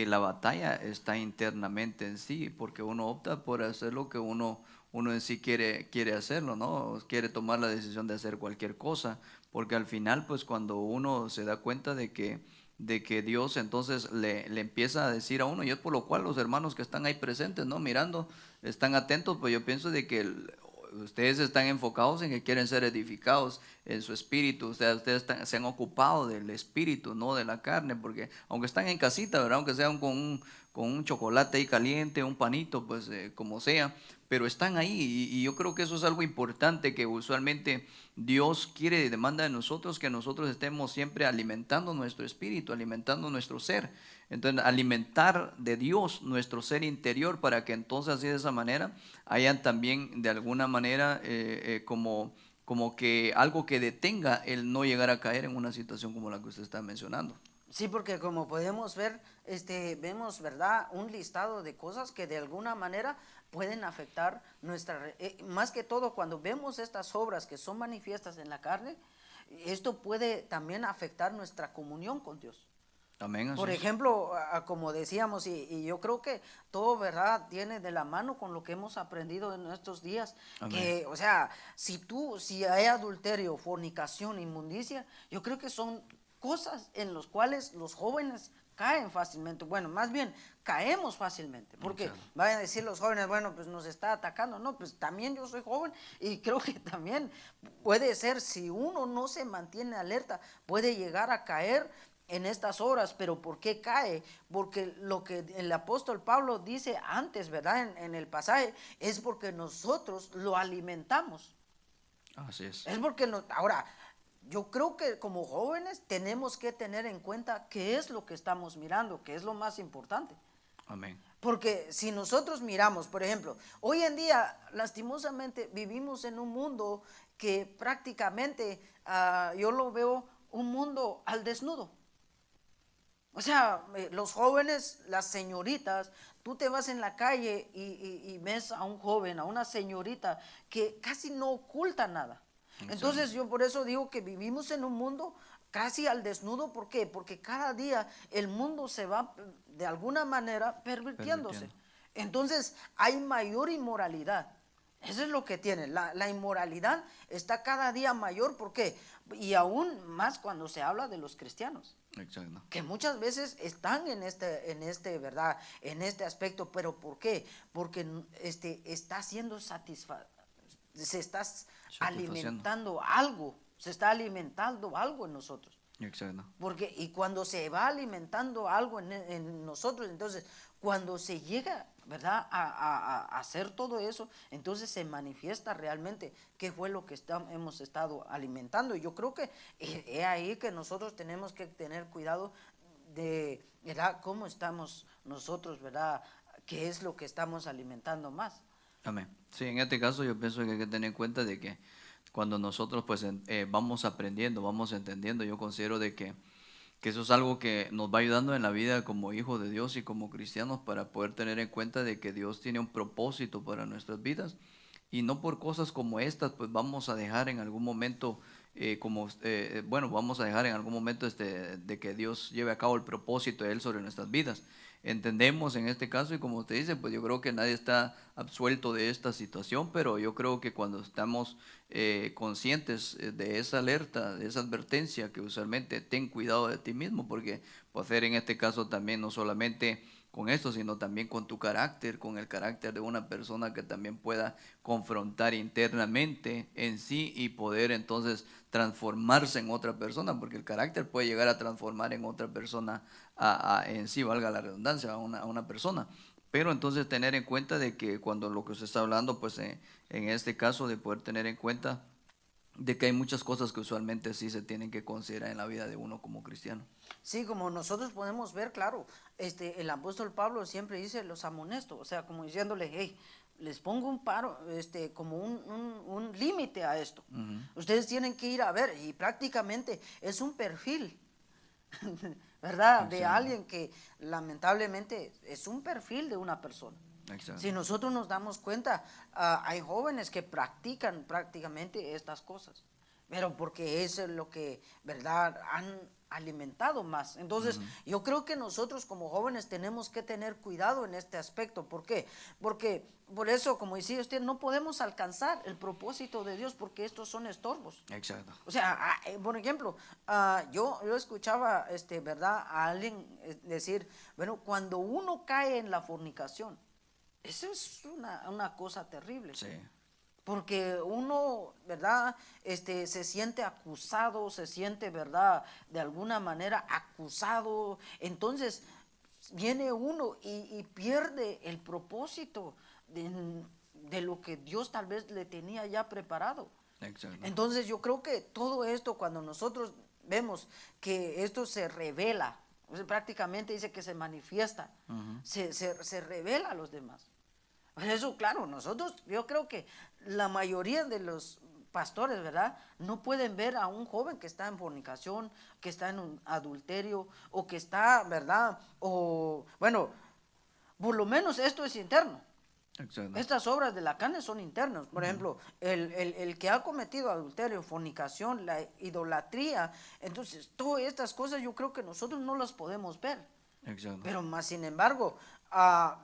la batalla está internamente en sí, porque uno opta por hacer lo que uno uno en sí quiere hacerlo, ¿no? Quiere tomar la decisión de hacer cualquier cosa, porque al final, pues cuando uno se da cuenta de que Dios entonces le empieza a decir a uno, y es por lo cual los hermanos que están ahí presentes, ¿no? Mirando, están atentos, pues yo pienso de que ustedes están enfocados en que quieren ser edificados en su espíritu, ustedes se han ocupado del espíritu, no de la carne, porque aunque están en casita, ¿verdad? Aunque sean con un chocolate ahí caliente, un panito, pues como sea, pero están ahí y yo creo que eso es algo importante que usualmente Dios quiere y demanda de nosotros, que nosotros estemos siempre alimentando nuestro espíritu, alimentando nuestro ser. Entonces, alimentar de Dios nuestro ser interior para que entonces así de esa manera hayan también de alguna manera como que algo que detenga el no llegar a caer en una situación como la que usted está mencionando. Sí, porque como podemos ver, vemos, ¿verdad?, un listado de cosas que de alguna manera pueden afectar más que todo cuando vemos estas obras que son manifiestas en la carne, esto puede también afectar nuestra comunión con Dios. Amén, así Por es. ejemplo, como decíamos, y yo creo que todo, ¿verdad?, tiene de la mano con lo que hemos aprendido en estos días, Amén. que, o sea, si hay adulterio, fornicación, inmundicia, yo creo que son cosas en las cuales los jóvenes caen fácilmente, bueno, más bien caemos fácilmente, porque Exacto. vayan a decir los jóvenes, bueno, pues nos está atacando, no, pues también yo soy joven y creo que también puede ser, si uno no se mantiene alerta, puede llegar a caer en estas horas. Pero ¿por qué cae? Porque lo que el apóstol Pablo dice antes, ¿verdad?, en el pasaje, es porque nosotros lo alimentamos. Así es. Es porque ahora, yo creo que como jóvenes tenemos que tener en cuenta qué es lo que estamos mirando, qué es lo más importante. Amén. Porque si nosotros miramos, por ejemplo, hoy en día, lastimosamente, vivimos en un mundo que prácticamente, yo lo veo un mundo al desnudo. O sea, los jóvenes, las señoritas, tú te vas en la calle y ves a un joven, a una señorita que casi no oculta nada. Exacto. Entonces yo por eso digo que vivimos en un mundo casi al desnudo. ¿Por qué? Porque cada día el mundo se va de alguna manera pervirtiéndose. Permitiendo. Entonces hay mayor inmoralidad. Eso es lo que tiene. La inmoralidad está cada día mayor. ¿Por qué? Y aún más cuando se habla de los cristianos, Exacto. que muchas veces están ¿verdad?, en este aspecto. ¿Pero por qué? Porque está siendo se está Satisfaciendo. se está alimentando algo en nosotros. Exacto. Porque, y cuando se va alimentando algo en nosotros, entonces, cuando se llega, ¿verdad?, a hacer todo eso, entonces se manifiesta realmente qué fue lo que hemos estado alimentando. Y yo creo que es ahí que nosotros tenemos que tener cuidado de, ¿verdad?, cómo estamos nosotros, ¿verdad?, qué es lo que estamos alimentando más. Amén. Sí, en este caso yo pienso que hay que tener en cuenta de que cuando nosotros pues vamos aprendiendo, vamos entendiendo, yo considero de que eso es algo que nos va ayudando en la vida como hijos de Dios y como cristianos para poder tener en cuenta de que Dios tiene un propósito para nuestras vidas y no por cosas como estas pues vamos a dejar en algún momento bueno, vamos a dejar en algún momento de que Dios lleve a cabo el propósito de Él sobre nuestras vidas. Entendemos en este caso y como usted dice, pues yo creo que nadie está absuelto de esta situación, pero yo creo que cuando estamos conscientes de esa alerta, de esa advertencia, que usualmente ten cuidado de ti mismo, porque puede ser en este caso también no solamente con esto, sino también con tu carácter, con el carácter de una persona que también pueda confrontar internamente en sí y poder entonces transformarse en otra persona, porque el carácter puede llegar a transformar en otra persona en sí, valga la redundancia, a una persona. Pero entonces tener en cuenta de que cuando lo que usted está hablando, pues en este caso de poder tener en cuenta de que hay muchas cosas que usualmente sí se tienen que considerar en la vida de uno como cristiano. Sí, como nosotros podemos ver, claro, el apóstol Pablo siempre dice, los amonesto, o sea, como diciéndole, hey, les pongo un paro, como un límite a esto. Ujú. Ustedes tienen que ir a ver, y prácticamente es un perfil, ¿verdad?, de Exacto, alguien que lamentablemente es un perfil de una persona. Si exacto, nosotros nos damos cuenta, hay jóvenes que practican prácticamente estas cosas, pero porque es lo que, ¿verdad?, alimentado más. Entonces, yo creo que nosotros como jóvenes tenemos que tener cuidado en este aspecto. ¿Por qué? Porque por eso, como decía usted, no podemos alcanzar el propósito de Dios porque estos son estorbos. Exacto. O sea, por ejemplo, yo escuchaba, ¿verdad? A alguien decir, bueno, cuando uno cae en la fornicación, eso es una cosa terrible. Sí. Porque uno, ¿verdad? Se siente acusado, se siente, ¿verdad? De alguna manera acusado. Entonces viene uno y pierde el propósito de lo que Dios tal vez le tenía ya preparado. Exacto. Entonces yo creo que todo esto, cuando nosotros vemos que esto se revela, o sea, prácticamente dice que se manifiesta, se revela a los demás. Eso, claro, nosotros, yo creo que la mayoría de los pastores, ¿verdad? No pueden ver a un joven que está en fornicación, que está en un adulterio, o que está, ¿verdad? O, bueno, por lo menos esto es interno. Exacto. Estas obras de la carne son internas. Por ejemplo, el que ha cometido adulterio, fornicación, la idolatría, entonces todas estas cosas yo creo que nosotros no las podemos ver. Exacto. Pero más sin embargo,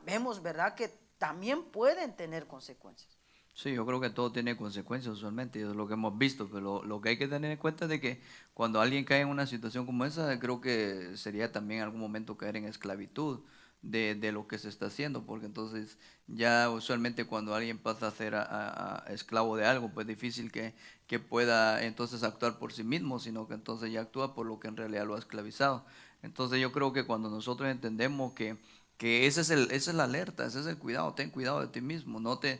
vemos, ¿verdad?, que también pueden tener consecuencias. Sí, yo creo que todo tiene consecuencias usualmente, y es lo que hemos visto, pero lo que hay que tener en cuenta es de que cuando alguien cae en una situación como esa, creo que sería también en algún momento caer en esclavitud de lo que se está haciendo, porque entonces ya usualmente cuando alguien pasa a ser a esclavo de algo, pues es difícil que pueda entonces actuar por sí mismo, sino que entonces ya actúa por lo que en realidad lo ha esclavizado. Entonces yo creo que cuando nosotros entendemos que esa es la alerta, ese es el cuidado, ten cuidado de ti mismo, no te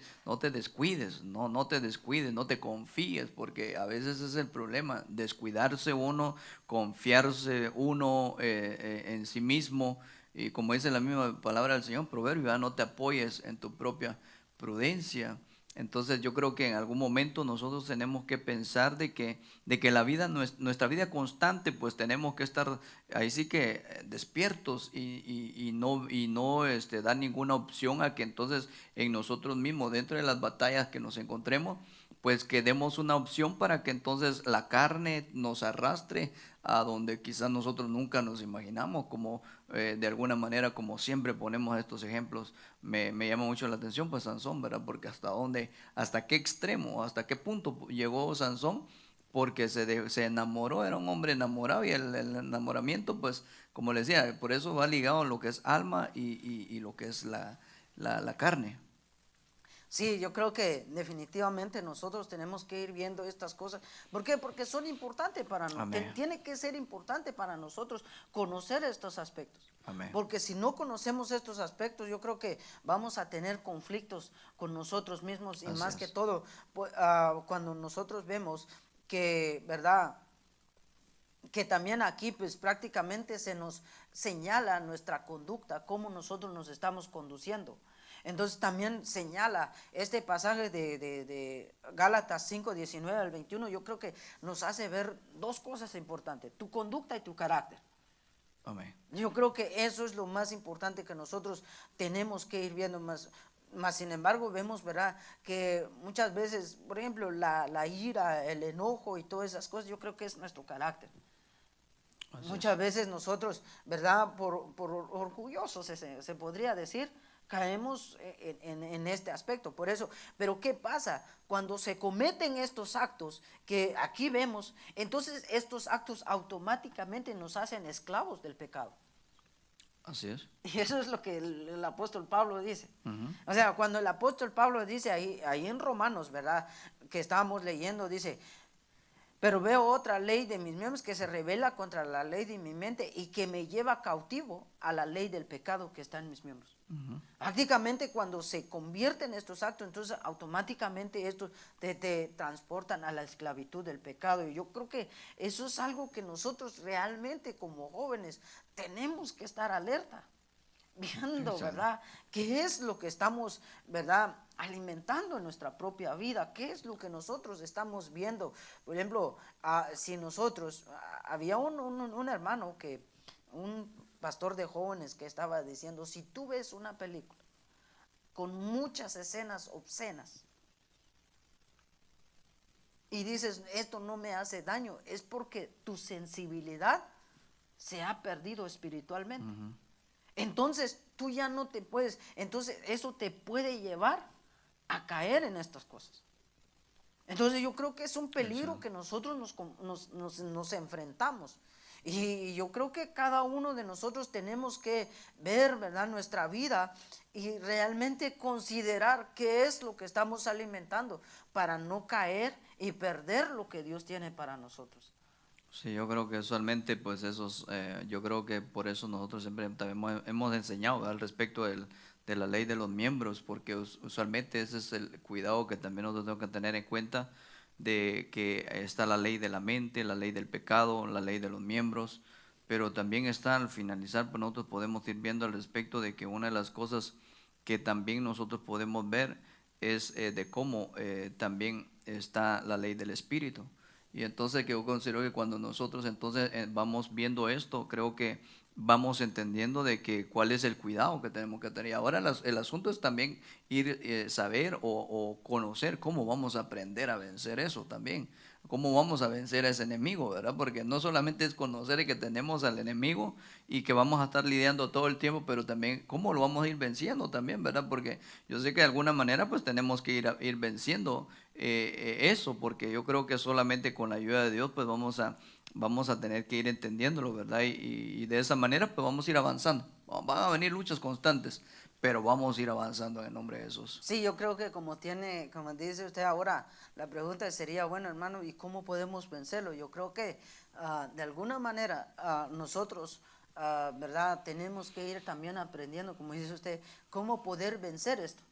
descuides, no te descuides, no te confíes, porque a veces ese es el problema, descuidarse uno, confiarse uno en sí mismo, y como dice la misma palabra del Señor, proverbio, no te apoyes en tu propia prudencia. Entonces yo creo que en algún momento nosotros tenemos que pensar de que la vida, nuestra vida constante, pues tenemos que estar ahí sí que despiertos y no dar ninguna opción a que entonces en nosotros mismos, dentro de las batallas que nos encontremos, pues que demos una opción para que entonces la carne nos arrastre a donde quizás nosotros nunca nos imaginamos, como de alguna manera, como siempre ponemos estos ejemplos, me llama mucho la atención, pues Sansón, ¿verdad? Porque hasta qué extremo, hasta qué punto llegó Sansón, porque se enamoró, era un hombre enamorado, y el enamoramiento, pues, como les decía, por eso va ligado a lo que es alma y lo que es la carne. Sí, yo creo que definitivamente nosotros tenemos que ir viendo estas cosas. ¿Por qué? Porque son importantes para nosotros. Amén. Tiene que ser importante para nosotros conocer estos aspectos. Amén. Porque si no conocemos estos aspectos, yo creo que vamos a tener conflictos con nosotros mismos y Así más que es. todo, cuando nosotros vemos que, ¿verdad?, que también aquí pues prácticamente se nos señala nuestra conducta, cómo nosotros nos estamos conduciendo. Entonces también señala este pasaje de Gálatas 5, 19 al 21, yo creo que nos hace ver dos cosas importantes, tu conducta y tu carácter. Amén. Yo creo que eso es lo más importante que nosotros tenemos que ir viendo más. Sin embargo, vemos, ¿verdad?, que muchas veces, por ejemplo, la ira, el enojo y todas esas cosas, yo creo que es nuestro carácter. Así Muchas es. veces nosotros, ¿verdad?, por orgullosos se podría decir, caemos en este aspecto. Por eso, pero ¿qué pasa? Cuando se cometen estos actos que aquí vemos, entonces estos actos automáticamente nos hacen esclavos del pecado. Así es. Y eso es lo que el apóstol Pablo dice. Ujú. O sea, cuando el apóstol Pablo dice ahí en Romanos, ¿verdad?, que estábamos leyendo, dice: pero veo otra ley de mis miembros que se revela contra la ley de mi mente y que me lleva cautivo a la ley del pecado que está en mis miembros. Prácticamente cuando se convierten estos actos, entonces automáticamente estos te transportan a la esclavitud del pecado. Y yo creo que eso es algo que nosotros realmente como jóvenes tenemos que estar alerta, viendo, Exacto. ¿verdad?, qué es lo que estamos, ¿verdad?, alimentando en nuestra propia vida, qué es lo que nosotros estamos viendo. Por ejemplo, si nosotros, había un hermano un pastor de jóvenes que estaba diciendo: si tú ves una película con muchas escenas obscenas y dices esto no me hace daño, es porque tu sensibilidad se ha perdido espiritualmente. Entonces tú ya no te puedes, entonces eso te puede llevar a caer en estas cosas. Entonces yo creo que es un peligro que nosotros nos enfrentamos. Y yo creo que cada uno de nosotros tenemos que ver, ¿verdad?, nuestra vida y realmente considerar qué es lo que estamos alimentando para no caer y perder lo que Dios tiene para nosotros. Sí, yo creo que usualmente, pues yo creo que por eso nosotros siempre también hemos enseñado, ¿verdad?, al respecto de la ley de los miembros, porque usualmente ese es el cuidado que también nosotros tenemos que tener en cuenta, de que está la ley de la mente, la ley del pecado, la ley de los miembros, pero también está al finalizar, pues nosotros podemos ir viendo al respecto de que una de las cosas que también nosotros podemos ver es de cómo también está la ley del espíritu. Y entonces que yo considero que cuando nosotros entonces vamos viendo esto, creo que vamos entendiendo de que cuál es el cuidado que tenemos que tener. Y ahora el asunto es también ir saber o conocer cómo vamos a aprender a vencer eso también. Cómo vamos a vencer a ese enemigo, ¿verdad? Porque no solamente es conocer que tenemos al enemigo y que vamos a estar lidiando todo el tiempo, pero también cómo lo vamos a ir venciendo también, ¿verdad? Porque yo sé que de alguna manera pues tenemos que ir venciendo eso, porque yo creo que solamente con la ayuda de Dios pues vamos a tener que ir entendiéndolo, ¿verdad? Y de esa manera pues vamos a ir avanzando. Van a venir luchas constantes, pero vamos a ir avanzando en el nombre de Jesús. Sí, yo creo que como dice usted ahora, la pregunta sería, bueno, hermano, ¿y cómo podemos vencerlo? Yo creo que de alguna manera nosotros, ¿verdad?, tenemos que ir también aprendiendo, como dice usted, cómo poder vencer esto.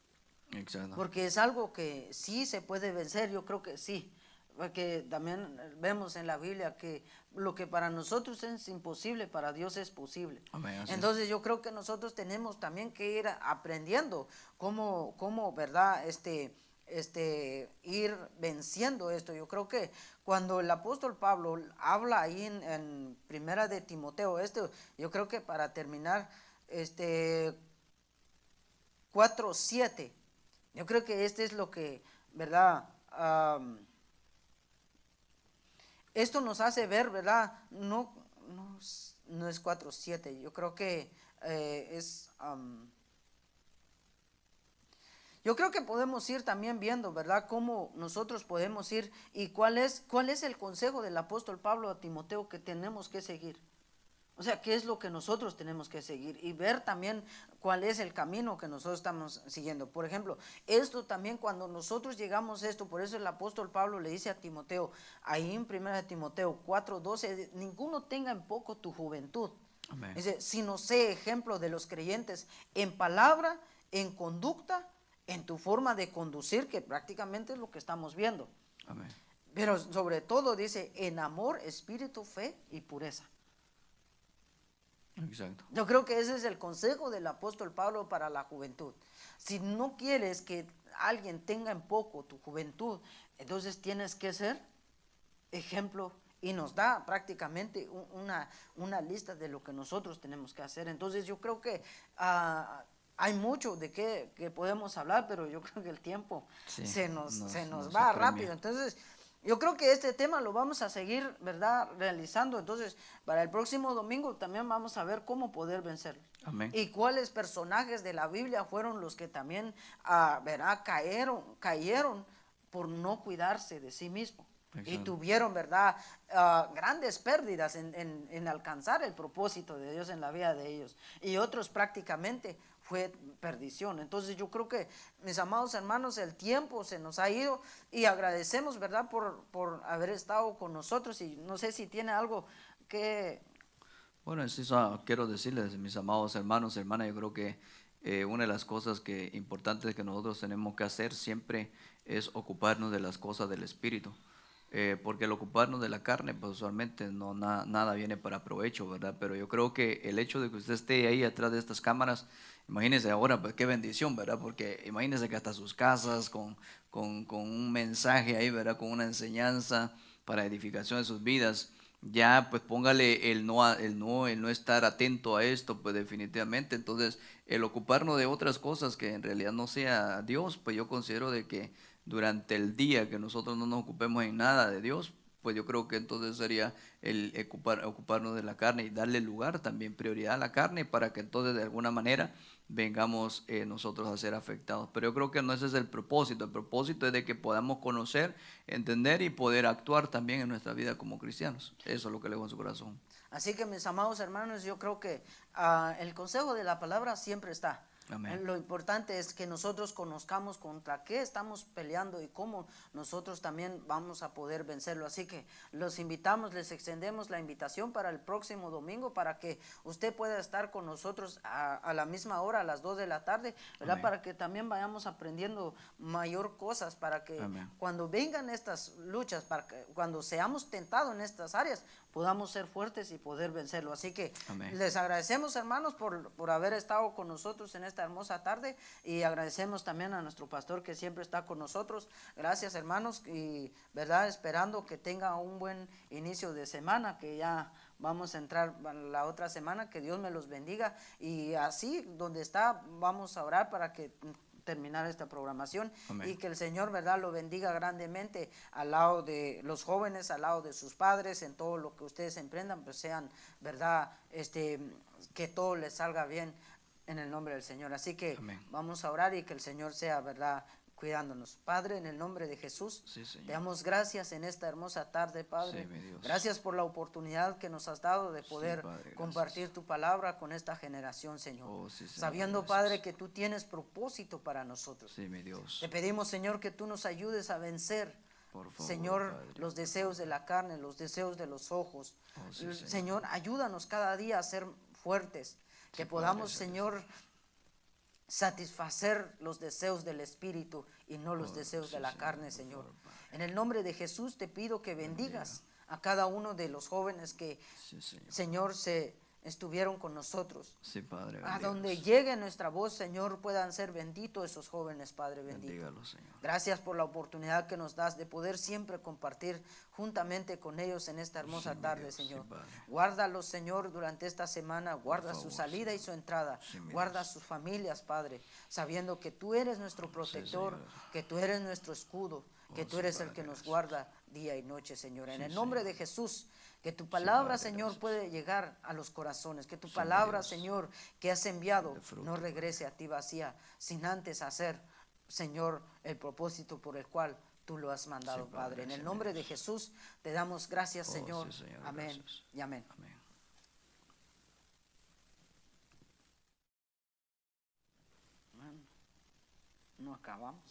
Exacto. Porque es algo que sí se puede vencer, yo creo que sí. Porque también vemos en la Biblia que lo que para nosotros es imposible, para Dios es posible. Amén, así es. Entonces yo creo que nosotros tenemos también que ir aprendiendo cómo ¿verdad?, ir venciendo esto. Yo creo que cuando el apóstol Pablo habla ahí en Primera de Timoteo, yo creo que para terminar, 4:7, yo creo que es lo que, ¿verdad?, esto nos hace ver, ¿verdad? No es 4:7, yo creo que yo creo que podemos ir también viendo, ¿verdad?, cómo nosotros podemos ir y cuál es el consejo del apóstol Pablo a Timoteo que tenemos que seguir. O sea, qué es lo que nosotros tenemos que seguir y ver también cuál es el camino que nosotros estamos siguiendo. Por ejemplo, esto también cuando nosotros llegamos a esto, por eso el apóstol Pablo le dice a Timoteo, ahí en 1 Timoteo 4:12, ninguno tenga en poco tu juventud. Amén. Dice, sino sé ejemplo de los creyentes en palabra, en conducta, en tu forma de conducir, que prácticamente es lo que estamos viendo. Amén. Pero sobre todo dice, en amor, espíritu, fe y pureza. Exacto. Yo creo que ese es el consejo del apóstol Pablo para la juventud. Si no quieres que alguien tenga en poco tu juventud, entonces tienes que ser ejemplo, y nos da prácticamente una lista de lo que nosotros tenemos que hacer. Entonces yo creo que hay mucho de que podemos hablar, pero yo creo que el tiempo Sí, se nos nos va apremia. rápido. Entonces yo creo que este tema lo vamos a seguir, ¿verdad?, realizando. Entonces, para el próximo domingo también vamos a ver cómo poder vencerlo. Amén. Y cuáles personajes de la Biblia fueron los que también, ¿verdad?, cayeron por no cuidarse de sí mismo. Exacto. Y tuvieron, ¿verdad?, grandes pérdidas en alcanzar el propósito de Dios en la vida de ellos. Y otros prácticamente fue perdición. Entonces yo creo que, mis amados hermanos, el tiempo se nos ha ido y agradecemos, ¿verdad?, por haber estado con nosotros. Y no sé si tiene algo que... Bueno, sí, quiero decirles, mis amados hermanos, hermanas, yo creo que una de las cosas importantes que nosotros tenemos que hacer siempre es ocuparnos de las cosas del Espíritu. Porque el ocuparnos de la carne, pues usualmente nada viene para provecho, ¿verdad? Pero yo creo que el hecho de que usted esté ahí atrás de estas cámaras, imagínese ahora, pues qué bendición, ¿verdad? Porque imagínese que hasta sus casas con un mensaje ahí, ¿verdad? Con una enseñanza para edificación de sus vidas. Ya, pues póngale el no estar atento a esto, pues definitivamente. Entonces, el ocuparnos de otras cosas que en realidad no sea Dios, pues yo considero de que durante el día que nosotros no nos ocupemos en nada de Dios, pues yo creo que entonces sería el ocuparnos de la carne y darle lugar también, prioridad a la carne, para que entonces de alguna manera vengamos nosotros a ser afectados. Pero yo creo que no ese es el propósito es de que podamos conocer, entender y poder actuar también en nuestra vida como cristianos. Eso es lo que le hago en su corazón. Así que mis amados hermanos, yo creo que el consejo de la palabra siempre está. Amén. Lo importante es que nosotros conozcamos contra qué estamos peleando y cómo nosotros también vamos a poder vencerlo. Así que los invitamos, les extendemos la invitación para el próximo domingo para que usted pueda estar con nosotros a la misma hora, a las 2 de la tarde, ¿verdad? Amén. Para que también vayamos aprendiendo mayor cosas, para que Amén. cuando vengan estas luchas, para que cuando seamos tentados en estas áreas, podamos ser fuertes y poder vencerlo. Así que Amén. les agradecemos, hermanos, por haber estado con nosotros en esta hermosa tarde, y agradecemos también a nuestro pastor que siempre está con nosotros. Gracias, hermanos, y verdad, esperando que tenga un buen inicio de semana, que ya vamos a entrar la otra semana. Que Dios me los bendiga, y así donde está vamos a orar para que terminar esta programación. Amén. Y que el Señor, verdad, lo bendiga grandemente al lado de los jóvenes, al lado de sus padres, en todo lo que ustedes emprendan, pues sean, verdad, que todo les salga bien en el nombre del Señor. Así que Amén. vamos a orar, y que el Señor sea, verdad, cuidándonos. Padre, en el nombre de Jesús, Sí, Señor. te damos gracias en esta hermosa tarde, Padre. Sí, mi Dios. Gracias por la oportunidad que nos has dado de poder Padre, gracias. compartir tu palabra con esta generación, Señor. Oh, sí, Señor, Sabiendo, gracias. Padre, que tú tienes propósito para nosotros. Sí, mi Dios. Te pedimos, Señor, que tú nos ayudes a vencer, Por favor, Señor, Padre, los deseos de la carne, los deseos de los ojos. Oh, sí, Señor, ayúdanos cada día a ser fuertes, que Sí, podamos, Padre Señor, satisfacer los deseos del Espíritu y no los Oh, deseos sí, de la Señor, carne, por Señor. favor, Padre. En el nombre de Jesús te pido que bendigas a cada uno de los jóvenes que, Sí, Señor. Señor, se estuvieron con nosotros. Sí, Padre, A donde bendígalos. llegue nuestra voz, Señor, puedan ser benditos esos jóvenes, Padre bendito. Bendígalos, Señor. Gracias por la oportunidad que nos das de poder siempre compartir juntamente con ellos en esta hermosa Sí, mi tarde, Dios, sí, Señor. Padre. Guárdalos, Señor, durante esta semana. Guarda su favor, salida y Señor. su entrada. Sí, mi Guarda Dios. sus familias, Padre, sabiendo que tú eres nuestro protector, Señor. que tú eres nuestro escudo, que Oh, tú sí, eres el Padre, que nos gracias. guarda día y noche, Señor. En Sí, el nombre Señor. de Jesús, que tu palabra, Padre, Señor, gracias. puede llegar a los corazones, que tu Sí, mi palabra, Dios. Señor, que has enviado, De fruto, no regrese a ti vacía, sin antes hacer, Señor, el propósito por el cual tú lo has mandado, Sí, Padre, Padre. En sí, el mi nombre de Dios. Jesús te damos gracias, Oh, Señor. sí, Señor, Amén gracias. y amén. Amén. No acabamos.